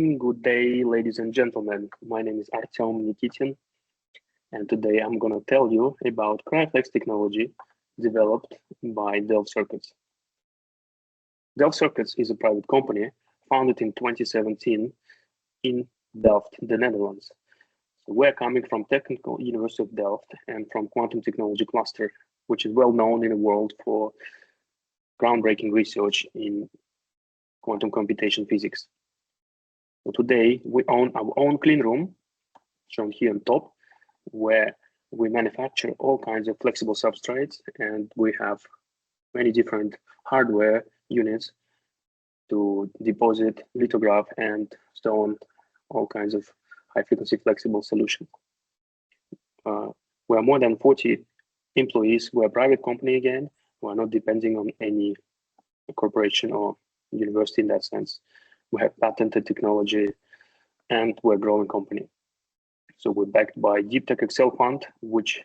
Good day, ladies and gentlemen. My name is Artem Nikitin, and today I'm going to tell you about oFlex technology developed by Delft Circuits. Delft Circuits is a private company founded in 2017 in Delft, the Netherlands. So we're coming from Technical University of Delft and from Quantum Technology Cluster, which is well known in the world for groundbreaking research in quantum computation physics. So today we own our own clean room, shown here on top, where we manufacture all kinds of flexible substrates, and we have many different hardware units to deposit, lithograph, and store all kinds of high-frequency flexible solutions. We are more than 40 employees. We're a private company again. We're not depending on any corporation or university in that sense. We have patented technology, and we're a growing company. So we're backed by Deep Tech Excel Fund, which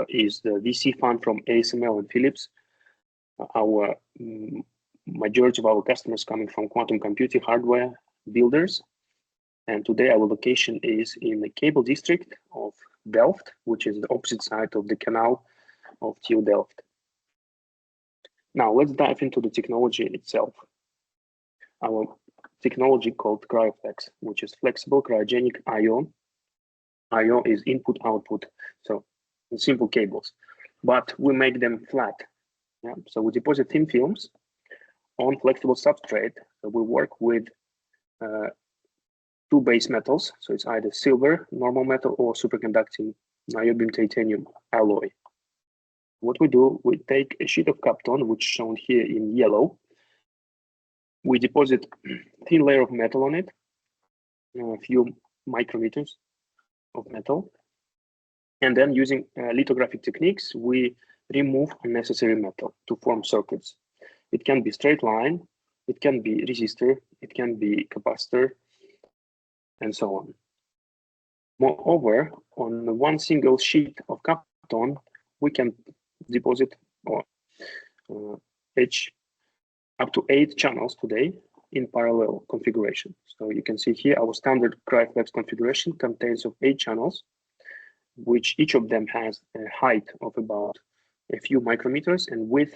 is the VC fund from ASML and Philips. Our majority of our customers coming from quantum computing hardware builders. And today our location is in the cable district of Delft, which is the opposite side of the canal of TU Delft. Now let's dive into the technology itself. Our technology called oFlex, which is flexible cryogenic I/O. I/O is input-output, so in simple cables, but we make them flat. Yeah? So we deposit thin films on flexible substrate. So we work with two base metals, so it's either silver, normal metal, or superconducting niobium titanium alloy. What we do, we take a sheet of Kapton, which is shown here in yellow. We deposit a thin layer of metal on it, a few micrometers of metal. And then using lithographic techniques, we remove unnecessary metal to form circuits. It can be straight line, it can be resistor, it can be capacitor, and so on. Moreover, on one single sheet of Kapton, we can deposit or etch up to 8 channels today in parallel configuration. So you can see here our standard oFlex configuration contains of 8 channels, which each of them has a height of about a few micrometers and width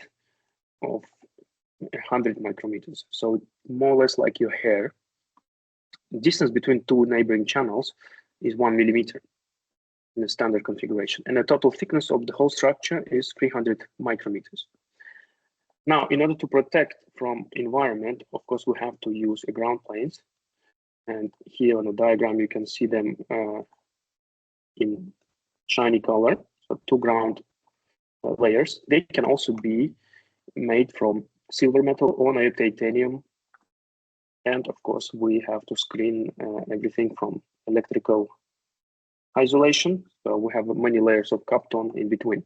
of 100 micrometers. So more or less like your hair. The distance between two neighboring channels is 1 millimeter in the standard configuration. And the total thickness of the whole structure is 300 micrometers. Now, in order to protect from environment, of course, we have to use ground planes. And here on the diagram, you can see them in shiny color, so 2 ground layers. They can also be made from silver metal or niobium titanium. And of course, we have to screen everything from electrical isolation. So we have many layers of Kapton in between.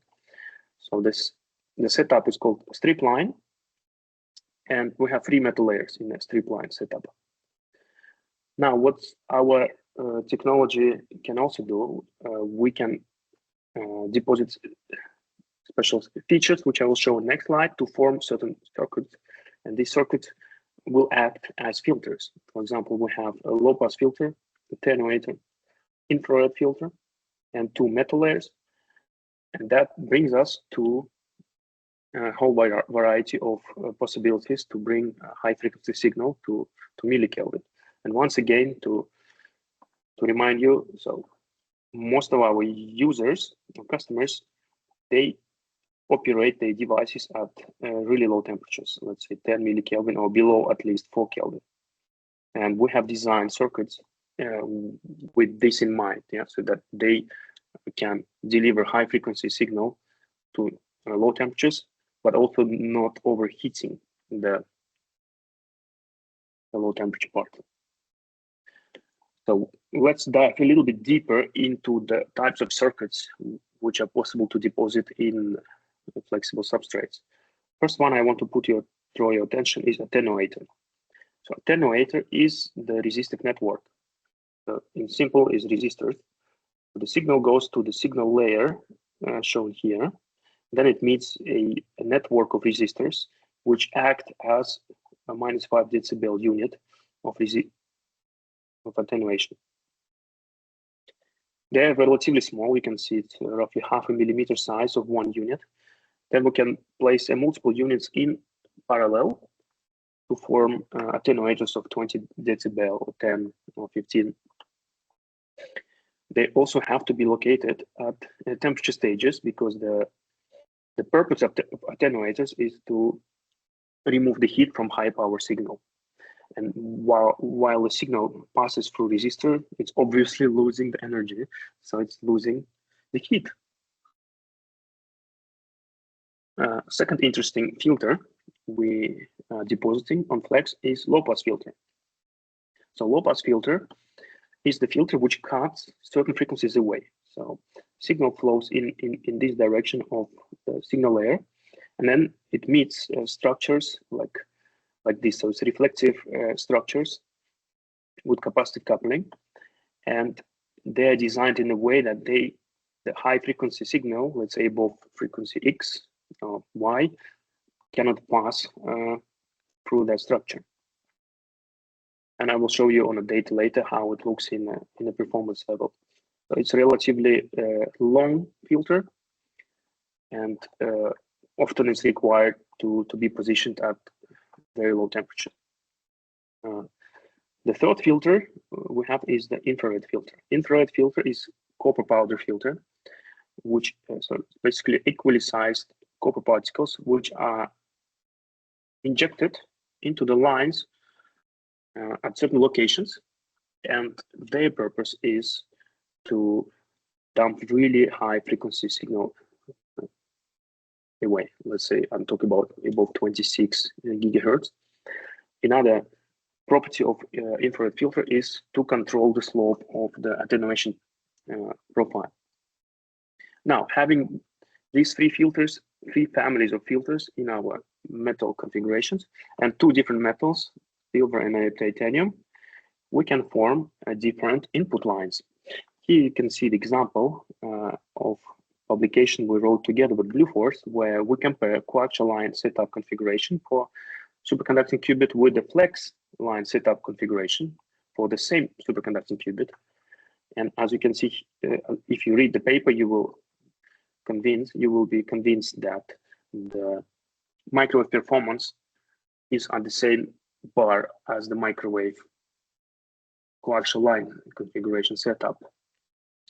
So the setup is called strip line, and we have 3 metal layers in a strip line setup. Now, what our technology can also do, we can deposit special features, which I will show in the next slide, to form certain circuits, and these circuits will act as filters. For example, we have a low-pass filter, attenuator, infrared filter, and 2 metal layers, and that brings us to a whole variety of possibilities to bring a high-frequency signal to millikelvin. And once again, to remind you, so most of our users or customers, they operate their devices at really low temperatures, let's say 10 millikelvin or below at least 4 Kelvin. And we have designed circuits with this in mind, yeah, so that they can deliver high-frequency signal to low temperatures, but also not overheating the low temperature part. So let's dive a little bit deeper into the types of circuits which are possible to deposit in flexible substrates. First one I want to draw your attention is attenuator. So attenuator is the resistive network. In simple is resistors. The signal goes to the signal layer shown here. Then it meets a network of resistors which act as a -5 decibel unit of of attenuation. They're relatively small. You can see it's roughly 0.5 millimeter size of one unit. Then we can place multiple units in parallel to form attenuators of 20 decibel or 10 or 15. They also have to be located at temperature stages because the purpose of the attenuators is to remove the heat from high power signal. And while the signal passes through resistor, it's obviously losing the energy, so it's losing the heat. Second interesting filter we are depositing on Flex is low pass filter. So low pass filter is the filter which cuts certain frequencies away. So signal flows in this direction of the signal layer, and then it meets structures like this. So it's reflective structures with capacitive coupling, and they are designed in a way that the high frequency signal, let's say above frequency X or Y, cannot pass through that structure. And I will show you on a data later how it looks in a performance level. So it's a relatively long filter, and often it's required to be positioned at very low temperature. The third filter we have is the infrared filter. Infrared filter is copper powder filter, which so basically equally sized copper particles which are injected into the lines at certain locations, and their purpose is to dump really high frequency signal away. Let's say I'm talking about above 26 gigahertz. Another property of infrared filter is to control the slope of the attenuation profile. Now, having these three families of filters in our metal configurations, and two different metals, silver and titanium, we can form different input lines. Here you can see the example of publication we wrote together with Blueforce, where we compare coaxial line setup configuration for superconducting qubit with the flex line setup configuration for the same superconducting qubit. And as you can see, if you read the paper, you will be convinced that the microwave performance is on the same bar as the microwave coaxial line configuration setup,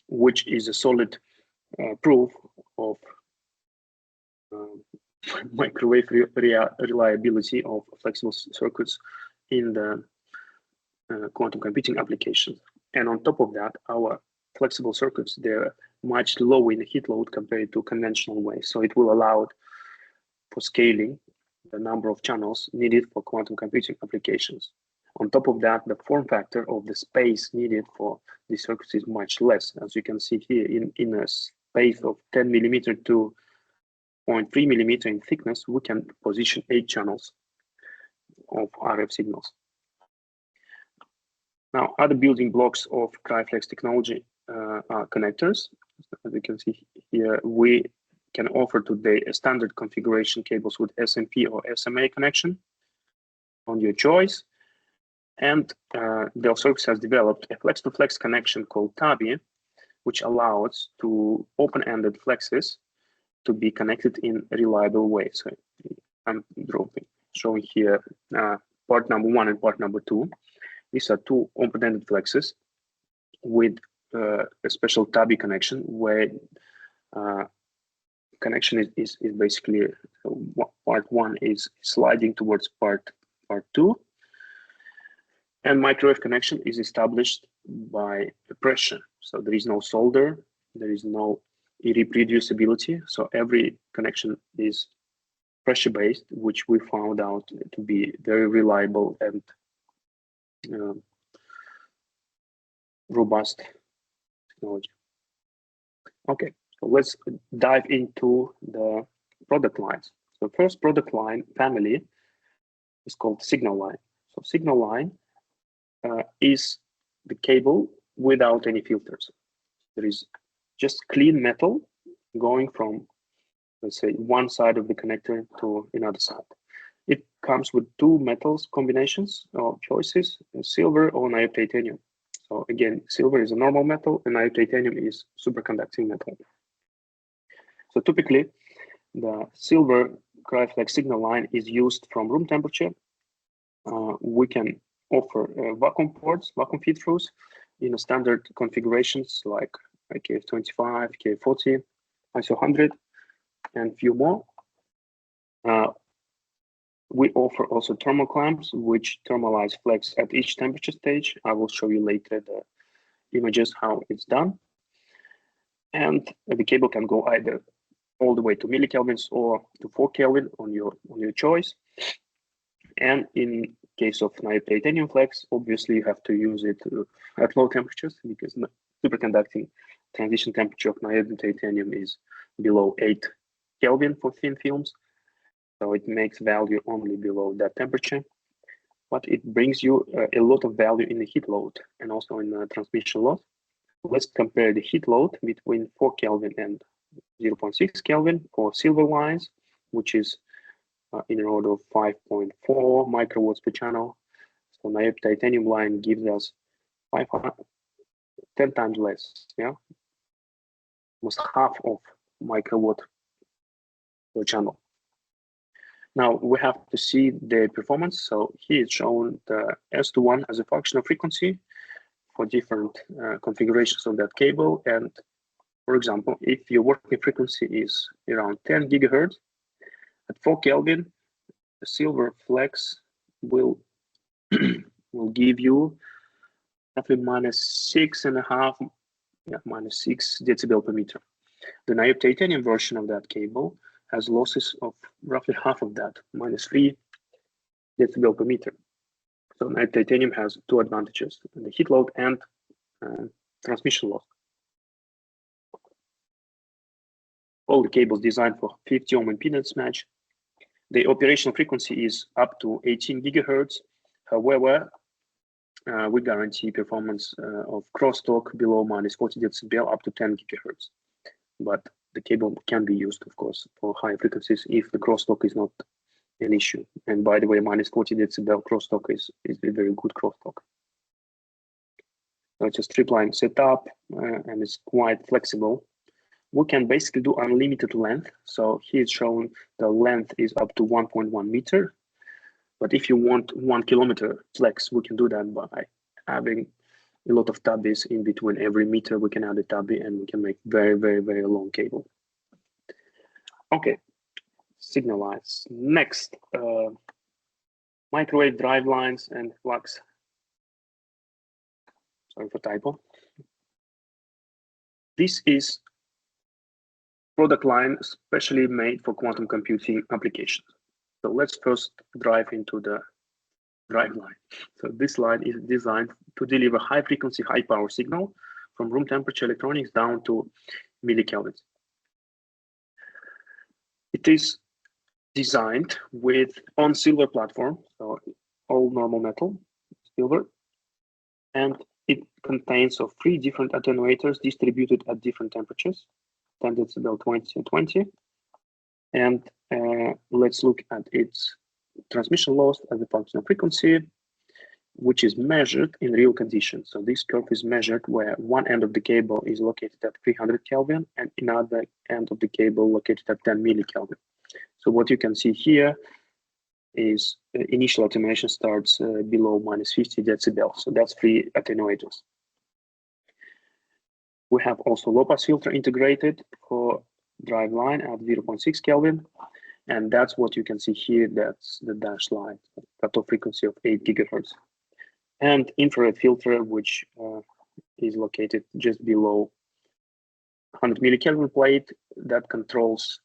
which is a solid proof of microwave reliability of flexible circuits in the quantum computing applications. And on top of that, our flexible circuits, they're much lower in the heat load compared to conventional ways. So it will allow for scaling the number of channels needed for quantum computing applications. On top of that, the form factor of the space needed for these circuits is much less. As you can see here, in a space of 10 millimeter to 0.3 millimeter in thickness, we can position 8 channels of RF signals. Now, other building blocks of CryoFlex technology are connectors. As you can see here, we can offer today a standard configuration cables with SMP or SMA connection on your choice. And Delft Circuits has developed a flex-to-flex connection called TABI, which allows to open-ended flexes to be connected in a reliable way. So I'm showing here part number 1 and part number 2. These are two open-ended flexes with a special TABI connection, where connection is basically part 1 is sliding towards part 2, and microwave connection is established by pressure. So there is no solder, there is no irreproducibility. So every connection is pressure-based, which we found out to be very reliable and robust technology. Okay, so let's dive into the product lines. So first product line family is called signal line. So signal line is the cable without any filters. There is just clean metal going from, let's say, one side of the connector to another side. It comes with two metals combinations or choices, silver or titanium. So again, silver is a normal metal and titanium is superconducting metal. So typically, the silver cryoflex signal line is used from room temperature. We can offer vacuum ports, vacuum feed-throughs in standard configurations like KF25, KF40, ISO 100, and few more. We offer also thermal clamps, which thermalize flex at each temperature stage. I will show you later the images how it's done. And the cable can go either all the way to millikelvins or to 4 Kelvin on your choice. And in case of titanium flex, obviously you have to use it at low temperatures because superconducting transition temperature of titanium is below 8 Kelvin for thin films. So it makes value only below that temperature, but it brings you a lot of value in the heat load and also in the transmission loss. Let's compare the heat load between 4 Kelvin and 0.6 Kelvin for silver lines, which is in an order of 5.4 microwatts per channel. So naive titanium line gives us 10 times less, almost half of microwatt per channel. Now we have to see the performance. So here it's shown the S21 as a function of frequency for different configurations of that cable. And for example, if your working frequency is around 10 gigahertz, at 4 Kelvin, the silver flex will give you roughly -6.5, -6 decibel per meter. The naive titanium version of that cable has losses of roughly half of that, -3 decibel per meter. So naive titanium has two advantages, the heat load and transmission loss. All the cables designed for 50 ohm impedance match. The operational frequency is up to 18 gigahertz. However, we guarantee performance of crosstalk below -40 decibel up to 10 gigahertz. But the cable can be used, of course, for high frequencies if the crosstalk is not an issue. And by the way, -40 decibel crosstalk is a very good crosstalk. So it's a strip line setup and it's quite flexible. We can basically do unlimited length. So here it's shown the length is up to 1.1 meter. But if you want 1 kilometer flex, we can do that by having a lot of tabbies in between every meter. We can add a tabby and we can make very, very, very long cable. Okay, signal lines. Next, microwave drive lines and flux. Sorry for typo. This is product line specially made for quantum computing applications. So let's first dive into the drive line. So this line is designed to deliver high frequency, high power signal from room temperature electronics down to millikelvins. It is designed with on silver platform, so all normal metal, silver, and it contains of 3 different attenuators distributed at different temperatures, 10 decibel, 20, and 20. And let's look at its transmission loss as a function of frequency, which is measured in real conditions. So this curve is measured where one end of the cable is located at 300 Kelvin and another end of the cable located at 10 millikelvin. So what you can see here is initial attenuation starts below -50 decibel. So that's 3 attenuators. We have also low pass filter integrated for drive line at 0.6 Kelvin. And that's what you can see here. That's the dashed line, cutoff frequency of 8 gigahertz. And infrared filter, which is located just below 100 millikelvin plate that controls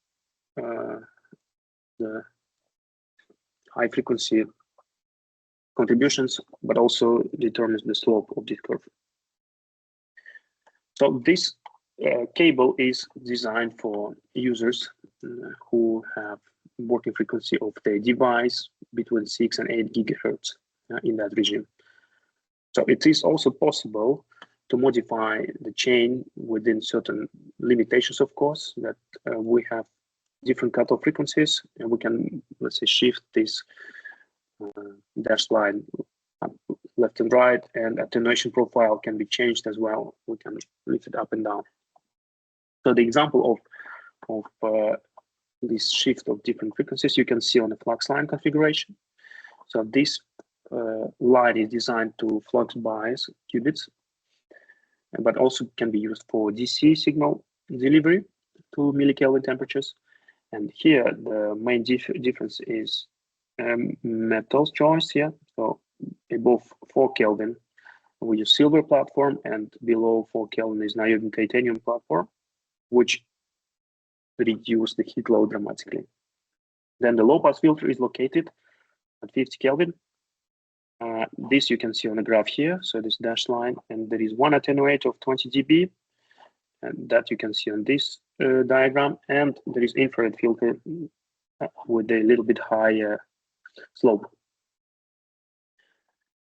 the high frequency contributions, but also determines the slope of this curve. So this cable is designed for users who have working frequency of the device between 6 and 8 gigahertz in that region. So it is also possible to modify the chain within certain limitations, of course, that we have different cutoff frequencies, and we can, let's say, shift this dash line left and right, and attenuation profile can be changed as well. We can lift it up and down. So the example of this shift of different frequencies you can see on the flux line configuration. So this line is designed to flux bias qubits, but also can be used for DC signal delivery to millikelvin temperatures. And here the main difference is metals choice here. So above 4 Kelvin we use silver platform, and below 4 Kelvin is niobium titanium platform, which reduce the heat load dramatically. Then the low pass filter is located at 50 Kelvin. This you can see on the graph here. So this dashed line, and there is one attenuator of 20 dB, and that you can see on this diagram. And there is infrared filter with a little bit higher slope.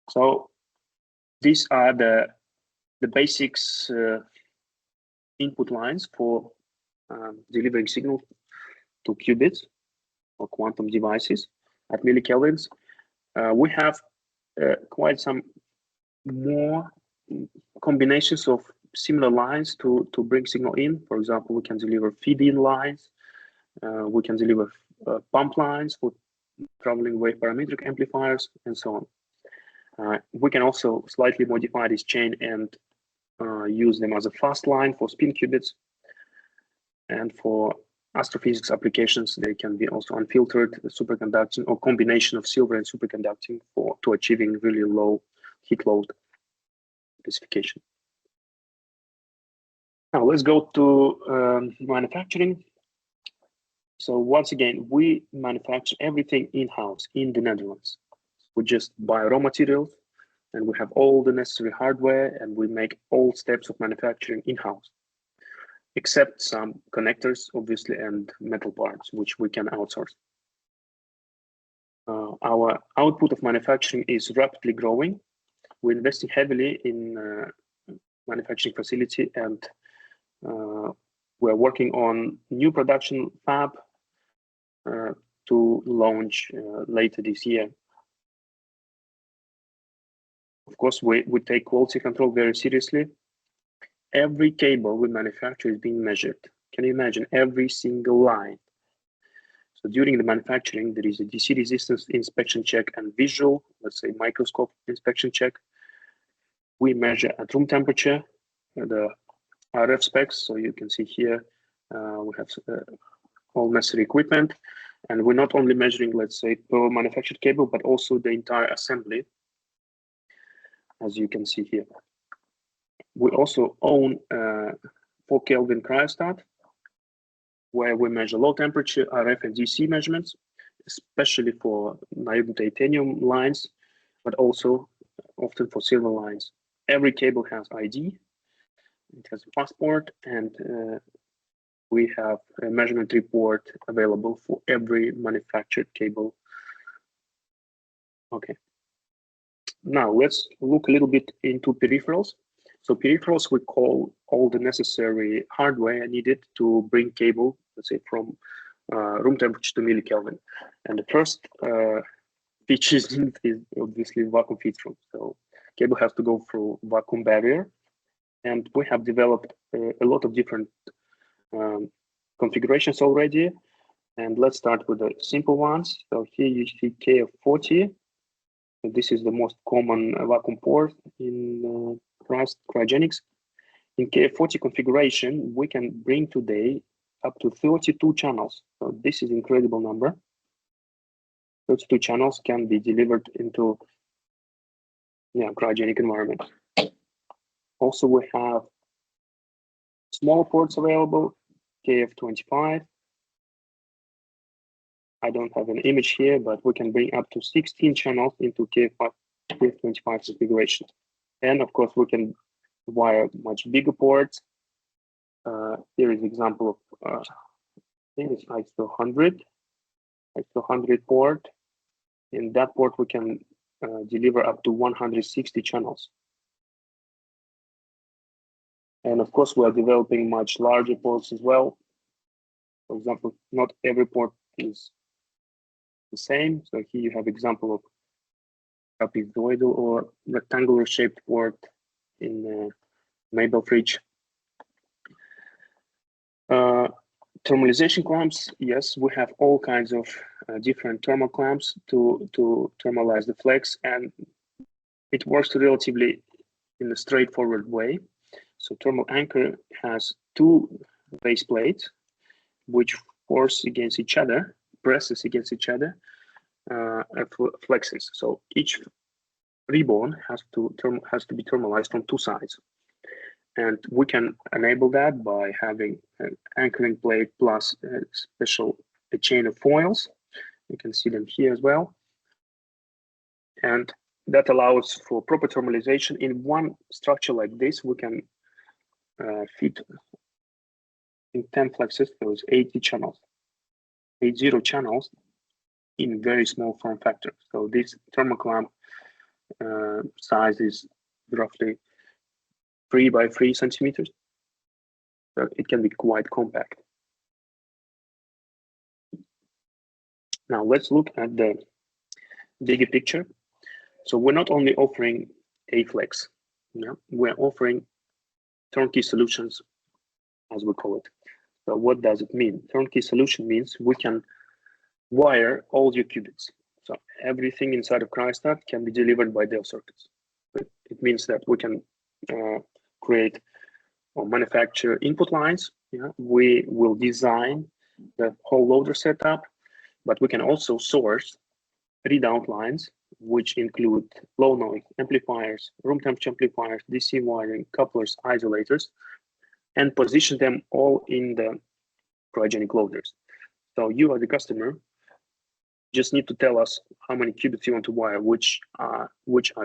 So these are the basics input lines for delivering signal to qubits or quantum devices at millikelvins. We have quite some more combinations of similar lines to bring signal in. For example, we can deliver feed-in lines. We can deliver pump lines for traveling wave parametric amplifiers, and so on. We can also slightly modify this chain and use them as a fast line for spin qubits. And for astrophysics applications, they can be also unfiltered superconducting or combination of silver and superconducting to achieving really low heat load specification. Now let's go to manufacturing. So once again, we manufacture everything in-house in the Netherlands. We just buy raw materials, and we have all the necessary hardware, and we make all steps of manufacturing in-house, except some connectors, obviously, and metal parts, which we can outsource. Our output of manufacturing is rapidly growing. We're investing heavily in manufacturing facility, and we're working on new production fab to launch later this year. Of course, we take quality control very seriously. Every cable we manufacture is being measured. Can you imagine? Every single line. So during the manufacturing, there is a DC resistance inspection check and visual, let's say microscope inspection check. We measure at room temperature the RF specs. So you can see here we have all necessary equipment, and we're not only measuring, let's say, per manufactured cable, but also the entire assembly, as you can see here. We also own 4 Kelvin cryostat, where we measure low temperature RF and DC measurements, especially for niobium titanium lines, but also often for silver lines. Every cable has ID, it has a passport, and we have a measurement report available for every manufactured cable. Okay. Now let's look a little bit into peripherals. So peripherals, we call all the necessary hardware needed to bring cable, let's say, from room temperature to millikelvin. And the first feature is obviously vacuum feed through. So cable has to go through vacuum barrier, and we have developed a lot of different configurations already. And let's start with the simple ones. So here you see KF40. This is the most common vacuum port in cryogenics. In KF40 configuration, we can bring today up to 32 channels. So this is an incredible number. 32 channels can be delivered into cryogenic environment. Also, we have small ports available, KF25. I don't have an image here, but we can bring up to 16 channels into KF25 configuration. And of course, we can wire much bigger ports. Here is an example of, I think it's ISO 100 port. In that port, we can deliver up to 160 channels. And of course, we are developing much larger ports as well. For example, not every port is the same. So here you have example of trapezoidal or rectangular shaped port in Maple fridge. Thermalization clamps, yes, we have all kinds of different thermal clamps to thermalize the flex, and it works relatively in a straightforward way. So thermal anchor has two base plates which force against each other, presses against each other, flexes. So each ribbon has to be thermalized from two sides. And we can enable that by having an anchoring plate plus a chain of foils. You can see them here as well. And that allows for proper thermalization. In one structure like this, we can fit in 10 flexes, those 80 channels, 80 channels in very small form factor. So this thermal clamp size is roughly 3 by 3 centimeters. So it can be quite compact. Now let's look at the bigger picture. So we're not only offering oFlex, we're offering turnkey solutions, as we call it. So what does it mean? Turnkey solution means we can wire all your qubits. So everything inside of Cryostat can be delivered by Delft Circuits. It means that we can create or manufacture input lines. We will design the whole loader setup, but we can also source readout lines, which include low noise amplifiers, room temperature amplifiers, DC wiring, couplers, isolators, and position them all in the cryogenic loaders. So you as the customer just need to tell us how many qubits you want to wire, which are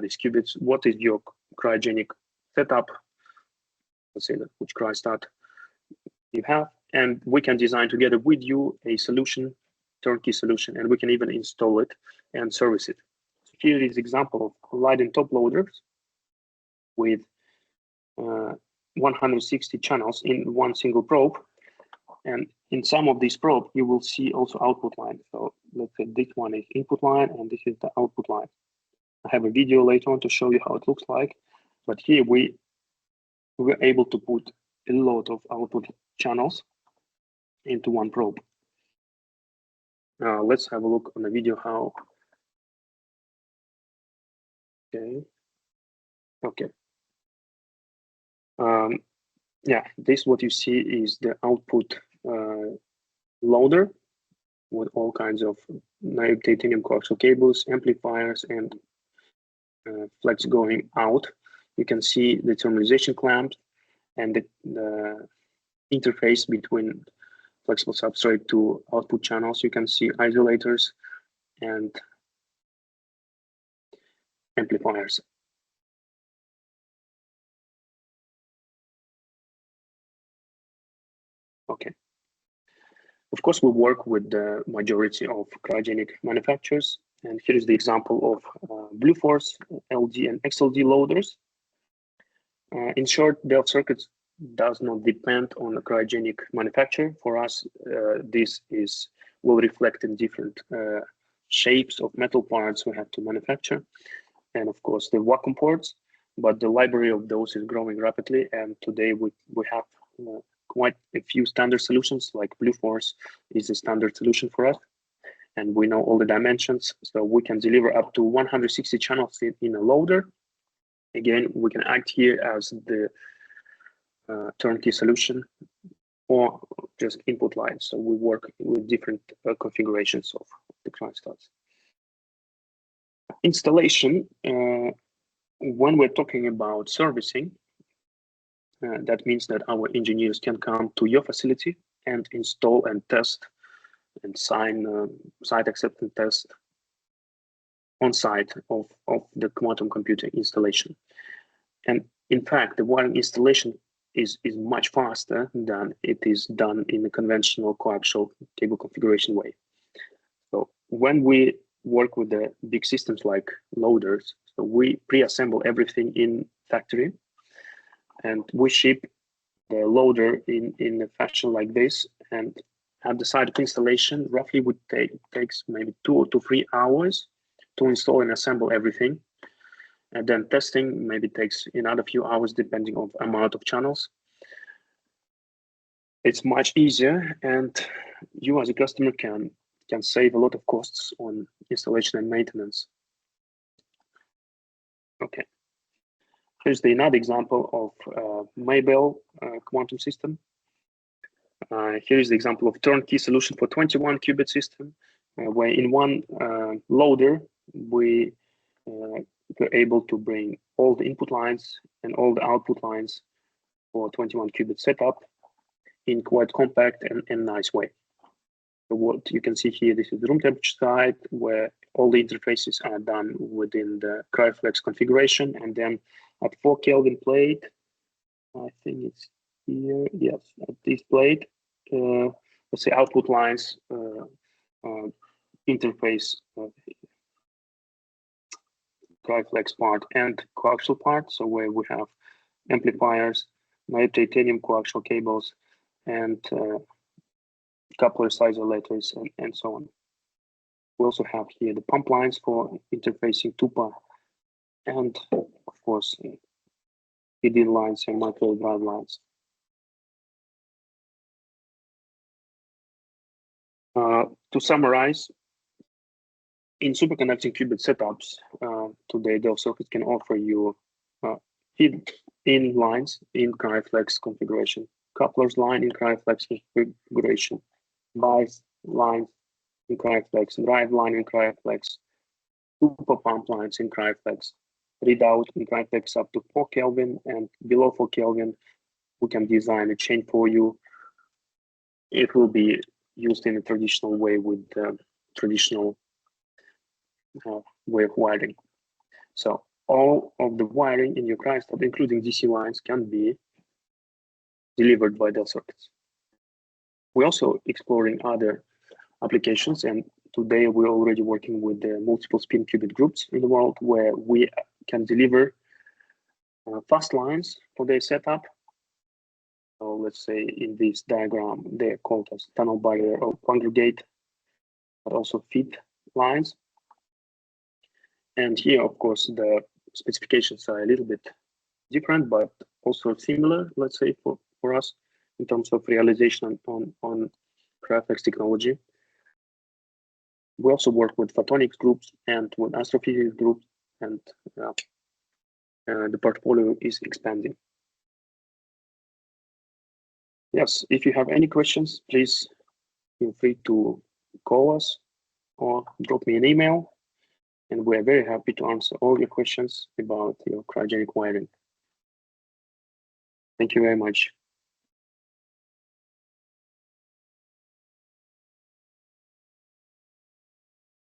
these qubits, what is your cryogenic setup, let's say that which cryostat you have, and we can design together with you a solution, turnkey solution, and we can even install it and service it. So here is an example of Leiden top loaders with 160 channels in one single probe. And in some of these probes, you will see also output line. So let's say this one is input line and this is the output line. I have a video later on to show you how it looks like. But here we were able to put a lot of output channels into one probe. Let's have a look on the video how. Okay. Yeah, this what you see is the output loader with all kinds of naive titanium coaxial cables, amplifiers, and flex going out. You can see the thermalization clamps and the interface between flexible substrate to output channels. You can see isolators and amplifiers. Okay. Of course, we work with the majority of cryogenic manufacturers. And here is the example of Blue Force, LD, and XLD loaders. In short, Delft Circuits does not depend on a cryogenic manufacturer. For us, this will reflect in different shapes of metal parts we have to manufacture. And of course, the vacuum ports, but the library of those is growing rapidly. And today we have quite a few standard solutions, like Blue Force is a standard solution for us. And we know all the dimensions, so we can deliver up to 160 channels in a loader. Again, we can act here as the turnkey solution or just input lines. So we work with different configurations of the cryostats. Installation, when we're talking about servicing, that means that our engineers can come to your facility and install and test and sign site acceptance test on site of the quantum computer installation. And in fact, the wiring installation is much faster than it is done in the conventional coaxial cable configuration way. So when we work with the big systems like loaders, so we pre-assemble everything in factory, and we ship the loader in a fashion like this. And at the site of installation, roughly would takes maybe 2 to 3 hours to install and assemble everything. And then testing maybe takes another few hours depending on the amount of channels. It's much easier, and you as a customer can save a lot of costs on installation and maintenance. Okay, here's another example of Maybell quantum system. Here is the example of turnkey solution for 21 qubit system, where in one loader we were able to bring all the input lines and all the output lines for 21 qubit setup in quite compact and nice way. So what you can see here, this is the room temperature side where all the interfaces are done within the CryoFlex configuration, and then at 4 Kelvin plate, I think it's here, yes, at this plate, let's say output lines, interface, CryoFlex part and coaxial part, so where we have amplifiers, naive titanium coaxial cables, and couplers, isolators, and so on. We also have here the pump lines for interfacing TUPA, and of course, PD lines and microwave drive lines. To summarize, in superconducting qubit setups, today Delft Circuits can offer you feed-in lines in CryoFlex configuration, couplers line in CryoFlex configuration, bias lines in CryoFlex, drive line in CryoFlex, TUPA pump lines in CryoFlex, readout in CryoFlex up to 4 Kelvin, and below 4 Kelvin, we can design a chain for you. It will be used in a traditional way with traditional way of wiring. So all of the wiring in your cryostat, including DC lines, can be delivered by Delft Circuits. We're also exploring other applications, and today we're already working with the multiple spin qubit groups in the world where we can deliver fast lines for their setup. So let's say in this diagram, they're called as tunnel barrier or congregate, but also feed lines. And here, of course, the specifications are a little bit different, but also similar, let's say, for us in terms of realization on CryoFlex technology. We also work with photonics groups and with astrophysics groups, and the portfolio is expanding. Yes, if you have any questions, please feel free to call us or drop me an email, and we're very happy to answer all your questions about your cryogenic wiring. Thank you very much.